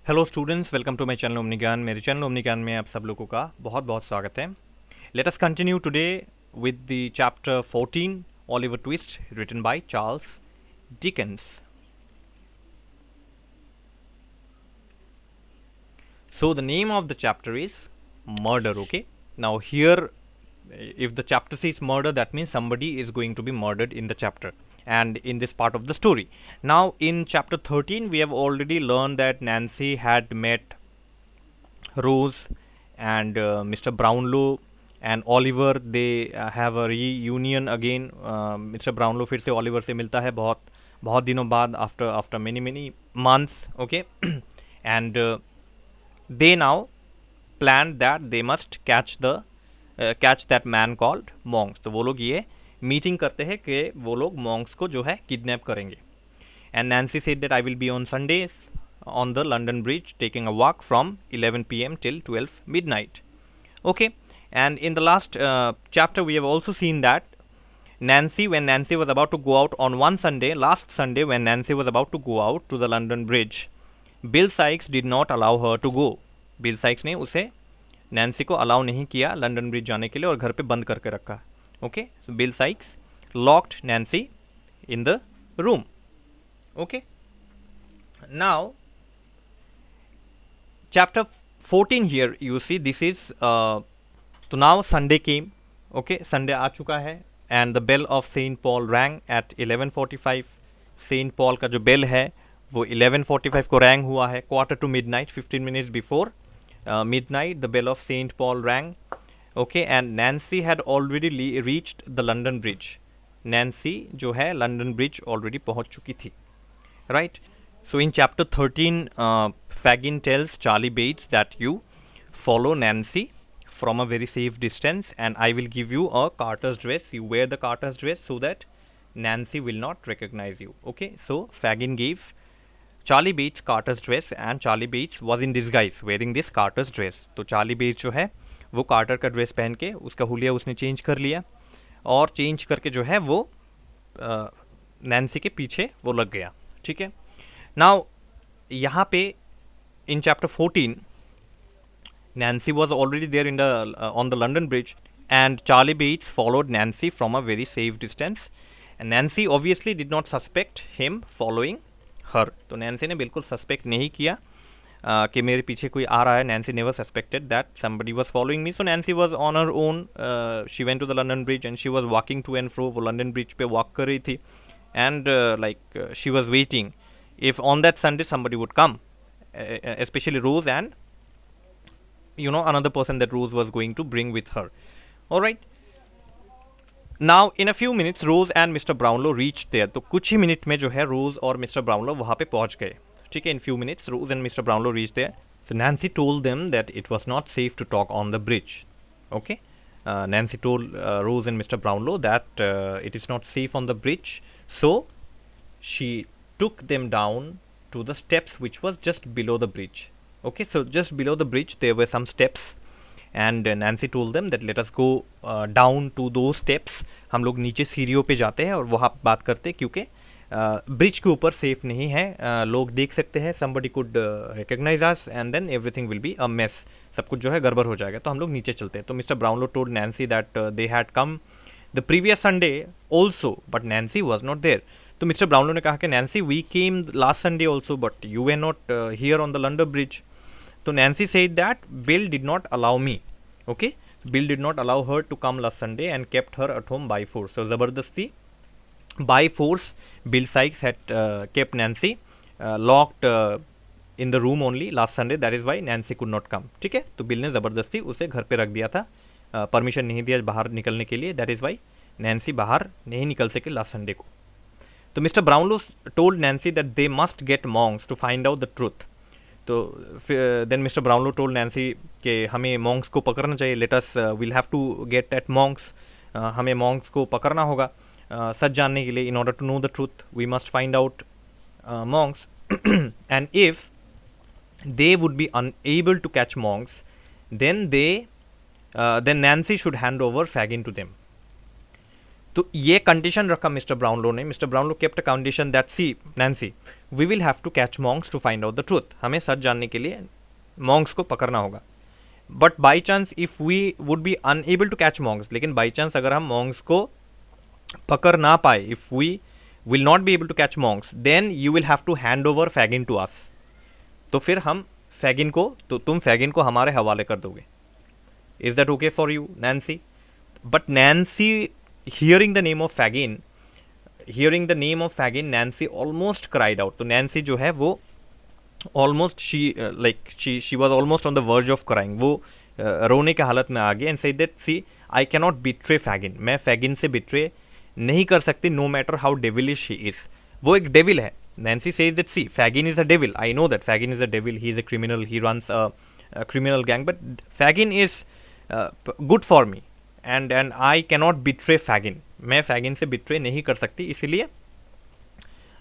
Hello students, welcome to my channel Omni Gyan. मेरे channel Omni ज्ञान में आप सब लोगों का बहुत बहुत स्वागत है। Let us continue today with the chapter 14 Oliver Twist written by Charles Dickens. So the name of the chapter is murder. Okay, now here if the chapter says murder, that means somebody is going to be murdered in the chapter and in this part of the story. Now in chapter 13 we have already learned that Nancy had met Rose and Mr. Brownlow and Oliver. They have a reunion again. Mr. Brownlow फिर से Oliver से मिलता है बहुत बहुत दिनों बाद, after many months. Okay, and they now planned that they must catch that man called Monks. तो वो लोग ये मीटिंग करते हैं कि वो लोग मॉन्क्स को जो है किडनैप करेंगे. And Nancy said that I will be on Sundays on the London Bridge taking a walk from 11 p.m. till 12 midnight. Okay, and in the last chapter we have also seen that when Nancy was about to go out on one Sunday, last Sunday, when Nancy was about to go out to the London Bridge, Bill Sykes did not allow her to go. Bill Sykes ने उसे Nancy को allow नहीं किया London bridge जाने के लिए और घर पे बंद करके रखा. Okay, so bill Sikes locked Nancy in the room. Okay, now chapter 14 here you see this is तो now Sunday came. Okay, Sunday आ चुका है and the bell of Saint Paul rang at 11:45. Saint Paul का जो bell है वो 11:45 को wrong हुआ है, quarter to midnight, 15 minutes before midnight the bell of Saint Paul rang. Okay, and Nancy had already reached the London Bridge. Nancy जो है London bridge already पहुंच चुकी थी. Right, so in chapter 13 Fagin tells Charlie Bates that you follow Nancy from a very safe distance and I will give you a Carter's dress. You wear the Carter's dress so that Nancy will not recognize you. Okay, so Fagin gave Charlie Bates Carter's dress and Charlie Bates was in disguise wearing this Carter's dress. तो Charlie Bates जो है वो quarter का dress पहन के उसका हुलिया उसने चेंज कर लिया और चेंज करके जो है वो नैन्सी के पीछे वो लग गया. ठीक है, नाउ यहाँ पे in chapter 14 Nancy was already there on the London Bridge and Charlie Bates followed Nancy from a very safe distance and Nancy obviously did not suspect him following her. तो Nancy ने बिल्कुल suspect नहीं किया कि मेरे पीछे कोई आ रहा है. Nancy never suspected that somebody was following me. So Nancy was on her own. She went to the London Bridge and she was walking to and fro. वो London Bridge पे walk कर रही थी and she was waiting if on that Sunday somebody would come, especially Rose and another person that Rose was going to bring with her. Alright, now in a few minutes Rose and Mr. Brownlow reached there. तो कुछ ही minute में जो है Rose और Mr. Brownlow वहाँ पे पहुँच गए. ठीक है, in few minutes Rose and Mr. Brownlow reached there. So Nancy told them that it was not safe to talk on the bridge. Okay, Nancy told Rose and Mr. Brownlow that it is not safe on the bridge. So she took them down to the steps which was just below the bridge. Okay, so just below the bridge there were some steps and Nancy told them that let us go down to those steps. हम लोग नीचे सीढ़ियों पे जाते हैं और वहाँ बात करते हैं क्योंकि ब्रिज के ऊपर सेफ नहीं है, लोग देख सकते हैं, somebody could recognize us and then everything will be a mess. सब कुछ जो है गड़बड़ हो जाएगा, तो हम लोग नीचे चलते हैं. तो mister Brownlow told Nancy that they had come the previous Sunday also but Nancy was not there. तो मिस्टर ब्राउनलो ने कहा कि Nancy we came last Sunday also but you were not here on the London Bridge. तो Nancy said that Bill did not allow me. Okay, Bill did not allow her to come last Sunday and kept her at home by force. So ज़बरदस्ती by force Bill Sykes had kept Nancy locked in the room only last Sunday. That is why Nancy could not come. ठीक है, तो Bill ने ज़बरदस्ती उसे घर पे रख दिया था, परमिशन नहीं दिया बाहर निकलने के लिए. दैट इज़ वाई नैन्सी बाहर नहीं निकल सके लास्ट संडे को. तो mister Brownlow told Nancy that they must get Monks to find out the truth. तो then mister Brownlow told Nancy कि हमें मॉन्क्स को पकड़ना चाहिए. Let us will have to get at Monks. हमें मॉन्क्स को पकड़ना होगा सच जानने के लिए. In order to know the truth we must find out Monks and if they would be unable to catch monks, then Nancy should hand over Fagin to them. तो ये कंडीशन रखा मिस्टर ब्राउनलो ने. Mister Brownlow kept a condition that see Nancy, we will have to catch Monks to find out the truth. हमें सच जानने के लिए Monks को पकड़ना होगा. But by chance if we would be unable to catch Monks, लेकिन by chance अगर हम मॉन्क्स को पकड़ ना पाए, if we will not be able to catch Monks, then you will have to hand over Fagin to us. तो फिर हम फैगिन को, तो तुम फैगिन को हमारे हवाले कर दोगे. Is that okay for you Nancy? But Nancy, hearing the name of Fagin, Nancy almost cried out. तो नैन्सी जो है वो almost she was almost on the verge of crying. वो रोने के हालत में आ गई. And said that see, I cannot betray Fagin, मैं फैगिन से बिट्रे नहीं कर सकती, no matter how devilish he is. वो एक डेविल है. Nancy says that see, Fagin is a devil. I know that Fagin is a devil. He is a criminal. He runs a criminal gang. But Fagin is good for me, and I cannot betray Fagin. मैं Fagin से betray नहीं कर सकती. इसलिए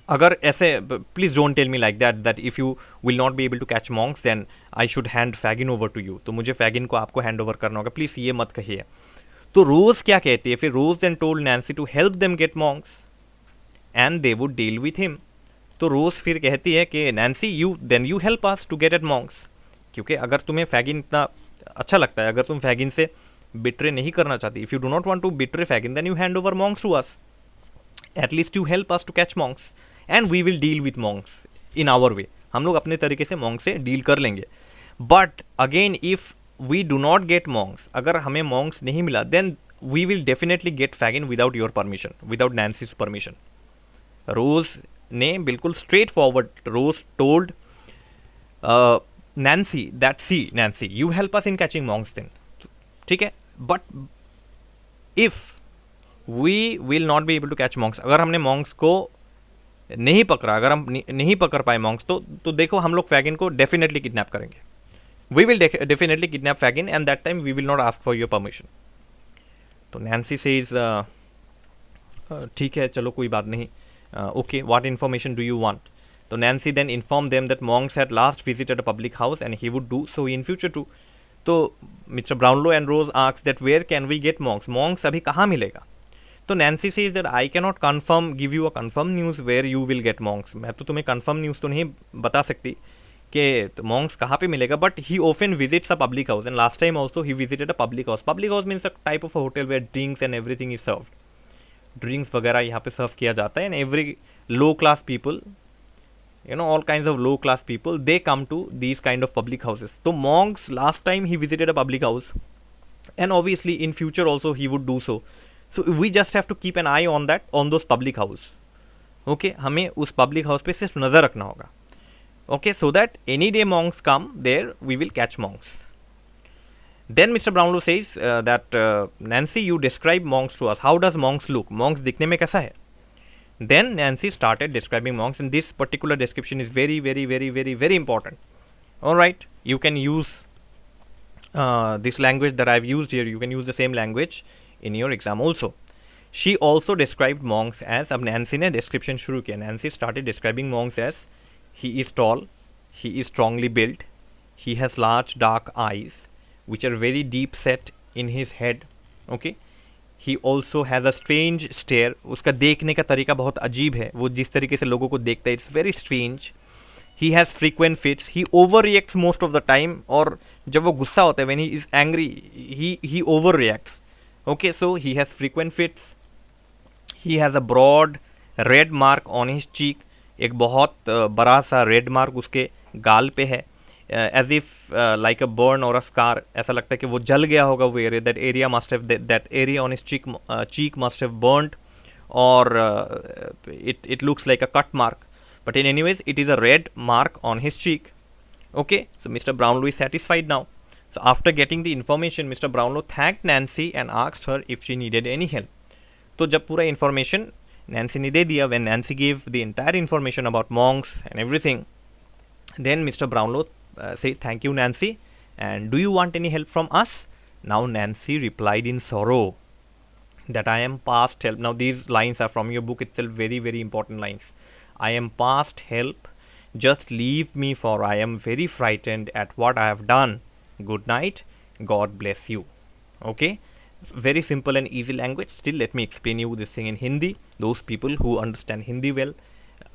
अगर ऐसे, please don't tell me like that if you will not be able to catch monks, then I should hand Fagin over to you. तो मुझे Fagin को आपको hand over करना होगा. Please ये मत कहिए. तो रोज क्या कहती है फिर? रोज then told Nancy to help them get monks, and they would deal with him. तो रोज़ फिर कहती है कि Nancy, you help us to get at Monks. क्योंकि अगर तुम्हें फैगिन इतना अच्छा लगता है, अगर तुम फैगिन से बिट्रे नहीं करना चाहती, if you do not want to betray Fagin, then you hand over Monks to us. At least you help us to catch Monks and we will deal with Monks in our way. हम लोग अपने तरीके से Monks से deal कर लेंगे. But again if we do not get Monks, अगर हमें मॉन्क्स नहीं मिला, then we will definitely get Fagin without your permission, without Nancy's permission. Rose ने बिल्कुल straightforward, Rose told Nancy that see Nancy, you help us in catching Monks then. ठीक है, but if we will not be able to catch Monks, अगर हमने Monks को नहीं पकड़ा, अगर हम नहीं पकड़ पाए मॉन्क्स, तो देखो हम लोग फैगिन को डेफिनेटली किडनैप करेंगे. We will definitely kidnap Fagin and that time we will not ask for your permission. तो नैन्सी सेज ठीक है, चलो कोई बात नहीं. Okay, what information do you want? So Nancy then informed them that monks had last visited a public house and he would do so in future too. तो Mr. Brownlow and Rose asks that where can we get monks? Monks अभी कहाँ मिलेगा? तो Nancy says that I cannot give you a confirm news where you will get monks. मैं तो तुम्हें confirm news तो नहीं बता सकती कि monks कहाँ पे मिलेगा. But he often visits a public house and last time also he visited a public house. Public house means a type of a hotel where drinks and everything is served. Drinks वगैरह यहाँ पे serve किया जाता है. And every low class people, you know, all kinds of low class people, they come to these kind of public houses. तो monks last time he visited a public house and obviously in future also he would do so. So we just have to keep an eye on that, on those public house. Okay, हमें उस public house पे सिर्फ नज़र रखना होगा. Okay, so that any day Monks come there, we will catch Monks. Then Mr. Brownlow says that Nancy, you describe monks to us. How does monks look? Monks दिखने में कैसा है? Then Nancy started describing monks, and this particular description is very, very, very, very, very important. All right, you can use this language that I've used here. You can use the same language in your exam also. She also described monks as, अब Nancy ने description शुरू किया. Nancy started describing monks as, he is tall, he is strongly built, he has large dark eyes which are very deep set in his head. Okay, he also has a strange stare. उसका देखने का तरीका बहुत अजीब है. वो जिस तरीके से लोगों को देखता है, it's very strange. He has frequent fits. He overreacts most of the time. और जब वो गुस्सा होता है, when he is angry, he overreacts. Okay, so he has frequent fits. He has a broad red mark on his cheek. एक बहुत बड़ा सा रेड मार्क उसके गाल पे है. As if like a burn और अ स्कार, ऐसा लगता है कि वो जल गया होगा वो area. That area must have, that area on his cheek must have burned, और it looks like a cut mark, but in anyways it is a red mark on his cheek. Okay, so Mr. Brownlow is satisfied now. So after getting the information, Mr. Brownlow thanked Nancy and asked her if she needed any help. तो जब पूरा information Nancy ने दे दिया, when Nancy gave the entire information about monks and everything, then Mr. Brownlow say, thank you Nancy, and do you want any help from us? Now Nancy replied in sorrow that I am past help. Now these lines are from your book itself, very, very important lines. I am past help, just leave me, for I am very frightened at what I have done. Good night, God bless you. Okay, very simple and easy language. Still, let me explain you this thing in Hindi. Those people who understand Hindi well,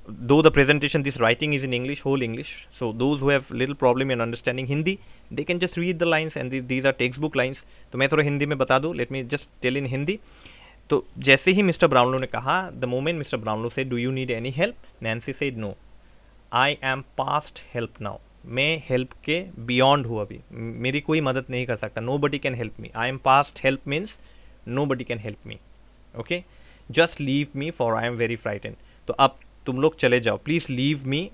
though the presentation, this writing is in English, whole English. So those who have little problem in understanding Hindi, they can just read the lines, and these are textbook lines. तो मैं थोड़ा हिंदी में बता दूँ. Let me just tell in Hindi. तो जैसे ही mister Brownlow ने कहा, the moment mister Brownlow say do you need any help, Nancy said no, I am past help now. मैं हेल्प के बियॉन्ड हूँ अभी, मेरी कोई मदद नहीं कर सकता. Nobody can help me. I am past help means nobody can help me. Okay, just leave me for I am very frighten. तो अब तुम लोग चले जाओ, please leave me,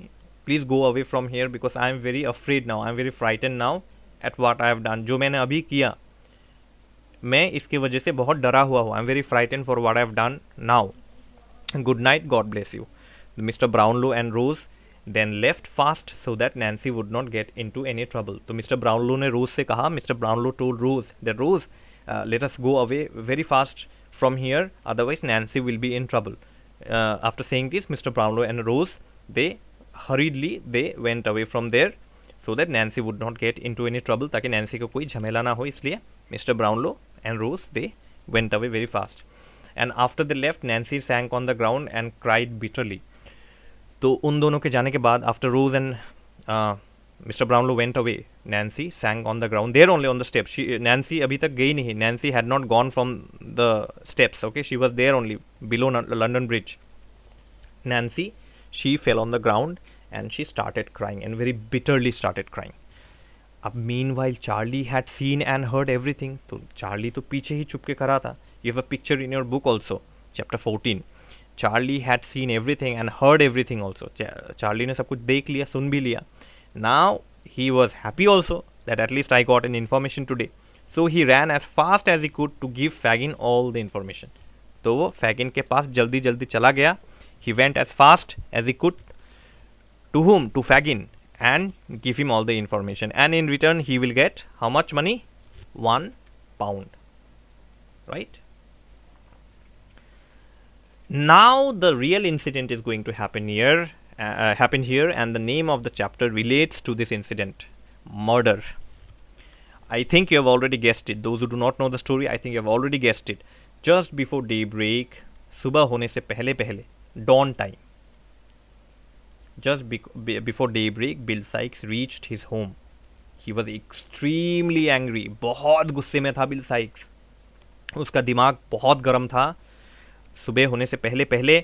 please go away from here, because I am very afraid now, I am very frighten now at what I have done. जो मैंने अभी किया, मैं इसकी वजह से बहुत डरा हुआ हूँ. I am very frighten for what I have done now. Good night, God bless you. Mister Brownlow and Rose then left fast so that Nancy would not get into any trouble. तो mister Brownlow ने Rose से कहा, mister Brownlow told Rose that Rose let us go away very fast from here, otherwise Nancy will be in trouble. After saying this, mister Brownlow and Rose they हरीडली they went away from there so that Nancy would not get into any trouble, ताकि Nancy को कोई झमेला ना हो. इसलिए mister Brownlow and Rose, they went away very fast. And after they left, Nancy sank on the ground and cried bitterly. तो उन दोनों के जाने के बाद, after Rose and Mr. Brownlow went away, Nancy sank on the ground, there only on the steps. Nancy अभी तक गई नहीं. Nancy had not gone from the steps. Okay, she was there only below London Bridge. Nancy, she fell on the ground and she started crying, and very bitterly started crying. अब meanwhile Charlie had seen and heard everything. तो Charlie तो पीछे ही छुप के खड़ा था. You have a picture in your book also, chapter 14. Charlie had seen everything and heard everything also. Charlie ने सब कुछ देख लिया, सुन भी लिया. Now he was happy also that at least I got an information today. So he ran as fast as he could to give Fagin all the information. तो वो फैगिन के पास जल्दी जल्दी चला गया. He went as fast as he could. To whom? To Fagin, and give him all the information, and in return he will get how much money? £1. Right? Now the real incident is going to happen here, and the name of the chapter relates to this incident: murder. I think you have already guessed it. Those who do not know the story, I think you have already guessed it. Just before daybreak, सुबह होने से पहले पहले, dawn time, just before daybreak, Bill Sikes reached his home. He was extremely angry. बहुत गुस्से में था bill Sikes. उसका दिमाग बहुत गर्म था. सुबह होने से पहले पहले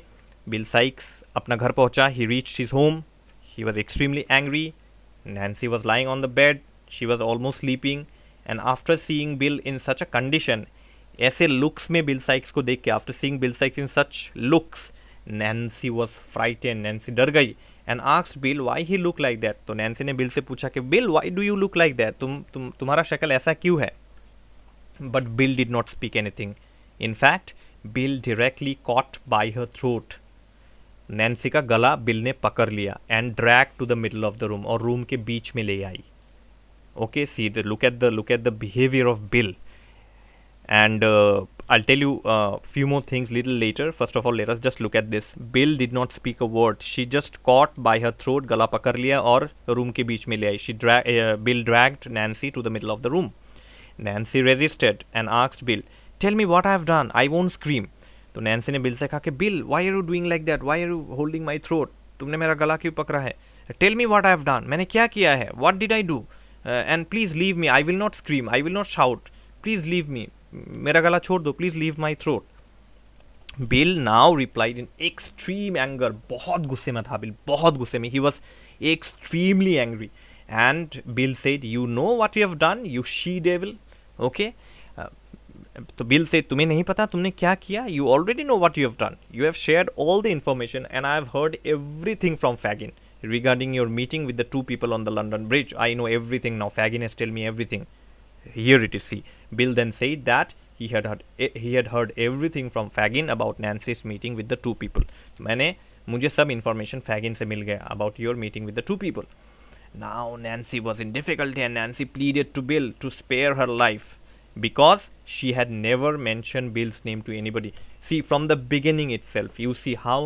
बिल साइक्स अपना घर पहुंचा. He reached his home. He was extremely angry. Nancy was lying on the bed. She was almost sleeping. And after seeing Bill in such a condition, ऐसे looks में बिल साइक्स को देख के, after seeing Bill Sikes in such looks, Nancy was frightened. Nancy डर गई and asked Bill why he looked like that. तो Nancy ने bill से पूछा कि Bill, why do you look like that? तुम्हारा शक्ल ऐसा क्यों है? But Bill did not speak anything. In fact, Bill directly caught by her throat. Nancy का गला बिल ने पकड़ लिया and dragged to the middle of the room, और रूम के बीच में ले आई. Okay, see look at the behavior of Bill. And I'll tell you a few more things little later. First of all, let us just look at this. Bill did not speak a word. She just caught by her throat, गला पकड़ लिया और room के बीच में ले आई. Bill dragged Nancy to the middle of the room. Nancy resisted and asked Bill, "Tell me what I have done. I won't scream." तो Nancy ने Bill से कहा कि Bill, why are you doing like that? Why are you holding my throat? तुमने मेरा गला क्यों पकड़ा है? Tell me what I have done. मैंने क्या किया है? What did I do? And please leave me. I will not scream. I will not shout. Please leave me. मेरा गला छोड़ दो. Please leave my throat. Bill now replied in extreme anger. बहुत गुस्से में था बिल, बहुत गुस्से में. He was extremely angry. And Bill said, "You know what you have done, you she-devil." Okay? तो बिल से, तुम्हें नहीं पता तुमने क्या किया? You already know what you have done. You have shared all the information, and I have heard everything from Fagin regarding your meeting with the two people on the London Bridge. I know everything now. Fagin has told me everything. Here it is. See, Bill then said that he had heard everything from Fagin about Nancy's meeting with the two people. मुझे सब information Fagin से मिल गया about your meeting with the two people. Now Nancy was in difficulty, and Nancy pleaded to Bill to spare her life because she had never mentioned Bill's name to anybody. See, from the beginning itself, you see how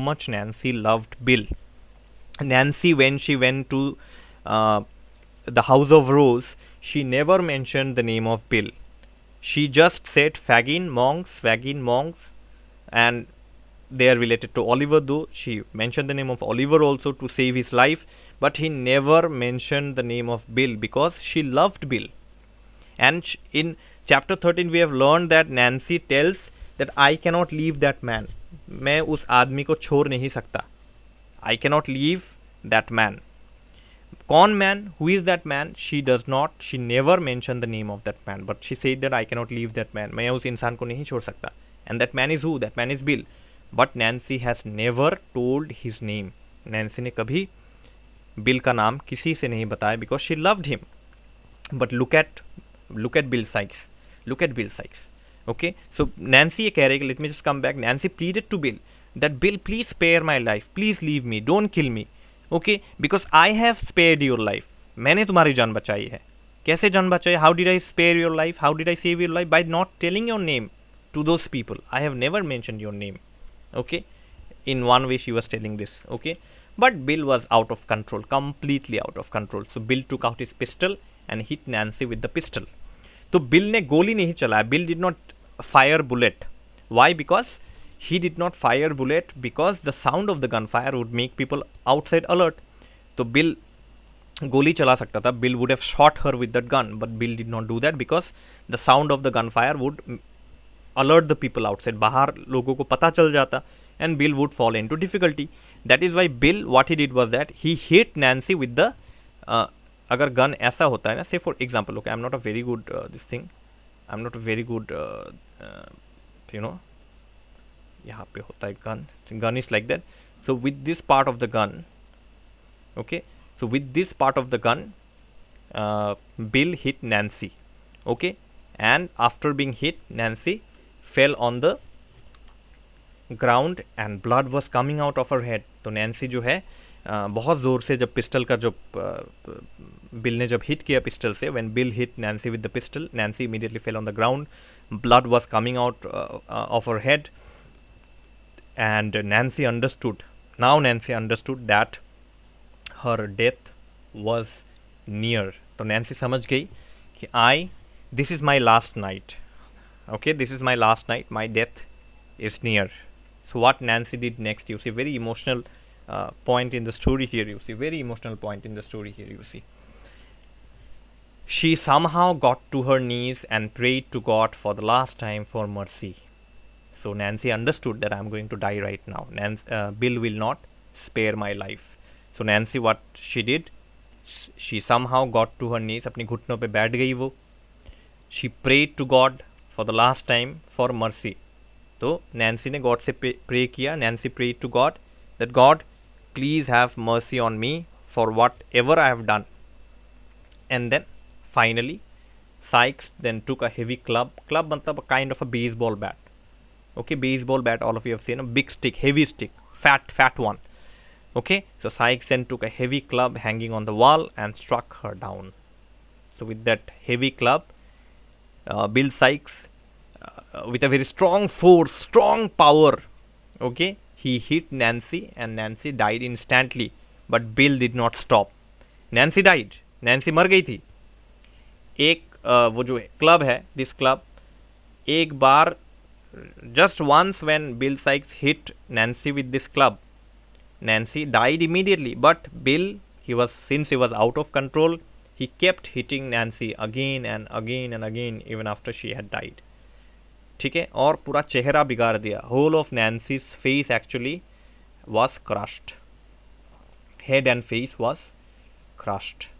much Nancy loved Bill. Nancy, when she went to the house of Rose, she never mentioned the name of Bill. She just said fagin monks, and they are related to Oliver, though she mentioned the name of Oliver also to save his life, but he never mentioned the name of Bill because she loved Bill. And in chapter 13 we have learned that Nancy tells that I cannot leave that man. मैं उस आदमी को छोड़ नहीं सकता. I cannot leave that man. कौन man? Who is that man? She never mentioned the name of that man, but she said that I cannot leave that man. मैं उस इंसान को नहीं छोड़ सकता. And that man is who? That man is Bill. But Nancy has never told his name. Nancy ने कभी bill का नाम किसी से नहीं बताया because she loved him. But look at Bill Sykes. Look at Bill Sykes. Okay, so Nancy ये कह रही है, let me just come back. Nancy pleaded to Bill that Bill, please spare my life, please leave me, don't kill me. Okay, because I have spared your life. मैंने तुम्हारी जान बचाई है. कैसे जान बचाई? How did I spare your life? How did I save your life? By not telling your name to those people. I have never mentioned your name. Okay, in one way she was telling this. Okay, but Bill was out of control, completely out of control. So Bill took out his pistol and hit Nancy with the pistol. तो Bill ने गोली नहीं चलाया. Bill did not fire bullet. Why? Because he did not fire bullet because the sound of the gunfire would make people outside alert. तो bill गोली चला सकता था. Bill would have shot her with that gun, but Bill did not do that because the sound of the gunfire would alert the people outside. बाहर लोगों को पता चल जाता and Bill would fall into difficulty. That is why Bill, what he did was that he hit Nancy with the अगर gun ऐसा होता है ना, say for example, okay, I'm not a very good this thing, I'm not a very good you know, यहाँ पे होता है gun is like that. So with this part of the gun, okay, so with this part of the gun, Bill hit Nancy, okay, and after being hit, Nancy fell on the ground and blood was coming out of her head. तो Nancy जो है बहुत ज़ोर से जब pistol का जो bill ने जब हिट किया पिस्टल से, when Bill hit Nancy with the pistol, Nancy immediately fell on the ground. Blood was coming out of her head, and Nancy understood. Now Nancy understood that her death was near. तो Nancy समझ गई कि this is my last night. Okay, this is my last night. My death is near. So what Nancy did next, you see, very emotional point in the story here. You see, very emotional point in the story here. You see, she somehow got to her knees and prayed to God for the last time for mercy. So Nancy understood that I'm going to die right now. Bill will not spare my life. So Nancy, what she did, she somehow got to her knees. अपनी घुटनों पे बैठ गई वो. She prayed to God for the last time for mercy. तो Nancy ने God से pray किया. Nancy prayed to God that God, please have mercy on me for whatever I have done. And then finally, Sykes then took a heavy club. Club मतलब a kind of a baseball bat. Okay, baseball bat, all of you have seen, a big stick, heavy stick, fat one. Okay, so Sykes then took a heavy club hanging on the wall and struck her down. So with that heavy club, Bill Sykes, with a very strong force, strong power, okay, he hit Nancy and Nancy died instantly. But Bill did not stop. Nancy died. Nancy मर गई थी. एक वो जो club है, this club, एक बार, just once when Bill Sykes hit Nancy with this club, Nancy died immediately. But Bill, since he was out of control, he kept hitting Nancy again and again and again even after she had died. ठीक है, और पूरा चेहरा बिगाड़ दिया. Whole of Nancy's face actually was crushed. Head and face was crushed.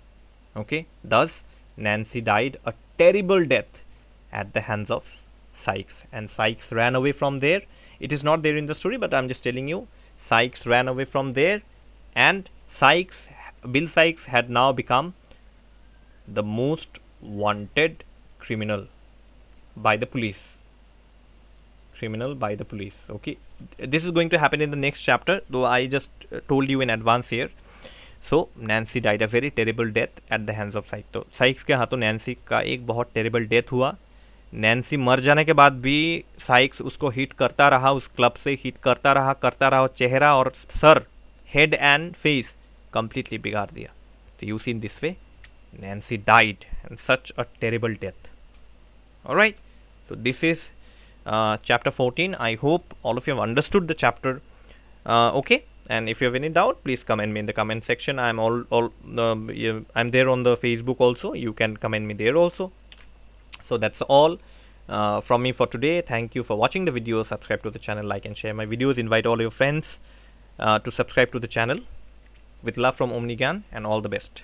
Okay, thus Nancy died a terrible death at the hands of Sykes, and Sykes ran away from there. It is not there in the story, but I'm just telling you, Sykes ran away from there, and Bill Sykes had now become the most wanted criminal by the police. Okay, this is going to happen in the next chapter, though I just told you in advance here. So Nancy died a very terrible death at the hands of Sykes. तो Sykes के हाथों Nancy का एक बहुत terrible death हुआ. Nancy मर जाने के बाद भी Sykes उसको हिट करता रहा, उस क्लब से हिट करता रहा, चेहरा और sir, head and face completely बिगाड़ दिया. तो you see in this way, Nancy died and such a terrible death. Alright, So this is chapter 14. I hope all of you have understood the chapter. Okay, and if you have any doubt, please comment me in the comment section. I'm I'm there on the Facebook also. You can comment me there also. So that's all from me for today. Thank you for watching the video. Subscribe to the channel, like and share my videos. Invite all your friends to subscribe to the channel. With love from OmniGyan, and all the best.